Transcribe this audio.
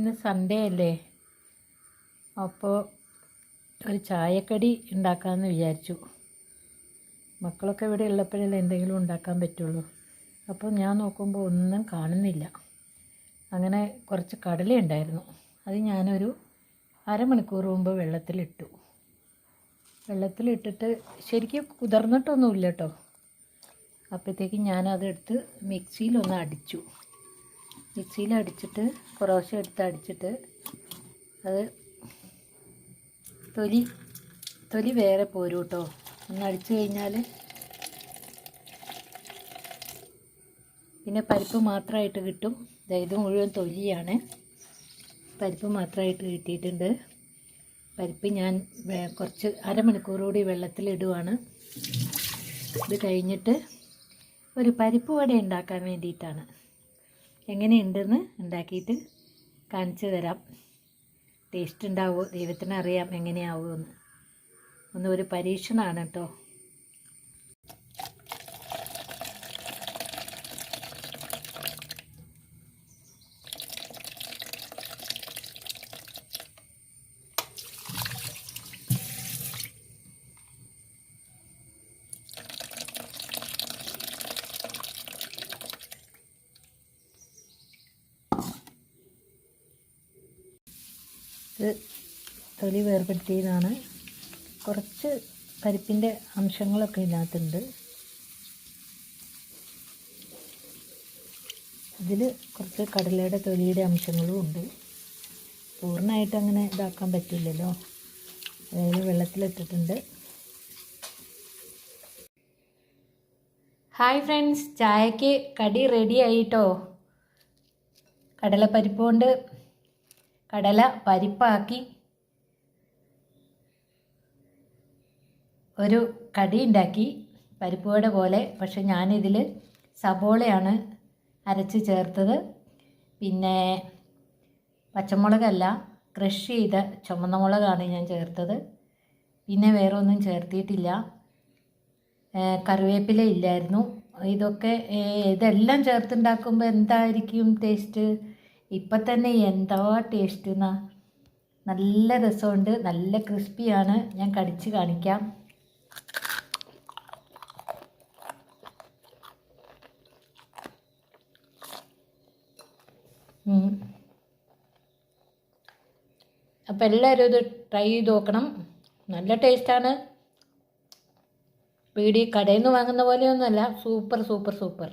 ഇന്ന് സൺഡേ അല്ലേ, അപ്പോൾ ഒരു ചായക്കടി ഉണ്ടാക്കാമെന്ന് വിചാരിച്ചു. മക്കളൊക്കെ ഇവിടെ ഉള്ളപ്പോഴല്ലേ എന്തെങ്കിലും ഉണ്ടാക്കാൻ പറ്റുള്ളൂ. അപ്പോൾ ഞാൻ നോക്കുമ്പോൾ ഒന്നും കാണുന്നില്ല. അങ്ങനെ കുറച്ച് കടല ഉണ്ടായിരുന്നു. അത് ഞാനൊരു അരമണിക്കൂർ മുമ്പ് വെള്ളത്തിലിട്ടിട്ട് ശരിക്കും കുതിർന്നിട്ടൊന്നുമില്ല കേട്ടോ. അപ്പോഴത്തേക്ക് ഞാനതെടുത്ത് മിക്സിയിലൊന്ന് അടിച്ചു. മിക്സിയിലടിച്ചിട്ട് കുറേശ്ശെ എടുത്ത് അടിച്ചിട്ട് അത് തൊലി വേറെ പോരും കേട്ടോ. ഒന്ന് അടിച്ചു കഴിഞ്ഞാൽ പിന്നെ പരിപ്പ് മാത്രമായിട്ട് കിട്ടും. ഇത് മുഴുവൻ തൊലിയാണ്. പരിപ്പ് മാത്രമായിട്ട് കിട്ടിയിട്ടുണ്ട്. പരിപ്പ് ഞാൻ കുറച്ച് അരമണിക്കൂർ കൂടി വെള്ളത്തിലിടുവാണ്. ഇത് കഴിഞ്ഞിട്ട് ഒരു പരിപ്പ് വട ഉണ്ടാക്കാൻ വേണ്ടിയിട്ടാണ്. എങ്ങനെയുണ്ടെന്ന് ഉണ്ടാക്കിയിട്ട് കാണിച്ചു തരാം. ടേസ്റ്റ് ഉണ്ടാവുമോ ദൈവത്തിനറിയാം എങ്ങനെയാവുമെന്ന്. ഒരു പരീക്ഷണമാണ് കേട്ടോ. ഇത് തൊലി വേർപെടുത്തിയതാണ്. കുറച്ച് പരിപ്പിൻ്റെ അംശങ്ങളൊക്കെ ഇതിനകത്തുണ്ട്. ഇതിൽ കുറച്ച് കടലയുടെ തൊലിയുടെ അംശങ്ങളും ഉണ്ട്. പൂർണ്ണമായിട്ട് അങ്ങനെ ഇതാക്കാൻ പറ്റില്ലല്ലോ. അതായത് വെള്ളത്തിലിട്ടിട്ടുണ്ട്. ഹായ് ഫ്രണ്ട്സ്, ചായക്ക് കടി റെഡി ആയിട്ടോ. കടലപ്പരിപ്പ് കൊണ്ട് കടല പരിപ്പാക്കി ഒരു കടി ഉണ്ടാക്കി, പരിപ്പ് വട പോലെ. പക്ഷെ ഞാനിതിൽ സബോളയാണ് അരച്ച് ചേർത്തത്. പിന്നെ പച്ചമുളകല്ല, ക്രഷ് ചെയ്ത ചുമന്ന മുളകാണ് ഞാൻ ചേർത്തത്. പിന്നെ വേറെ ഒന്നും ചേർത്തിയിട്ടില്ല. കറിവേപ്പില ഇല്ലായിരുന്നു. ഇതെല്ലാം ചേർത്തുണ്ടാക്കുമ്പോൾ എന്തായിരിക്കും ടേസ്റ്റ്? ഇപ്പം തന്നെ എന്താ ടേസ്റ്റ് എന്നാ. നല്ല രസമുണ്ട്, നല്ല ക്രിസ്പിയാണ്. ഞാൻ കടിച്ച് കാണിക്കാം. അപ്പം എല്ലാവരും ഇത് ട്രൈ ചെയ്ത് നോക്കണം. നല്ല ടേസ്റ്റാണ്. കടയിൽ നിന്ന് വാങ്ങുന്ന പോലെയൊന്നുമല്ല. സൂപ്പർ.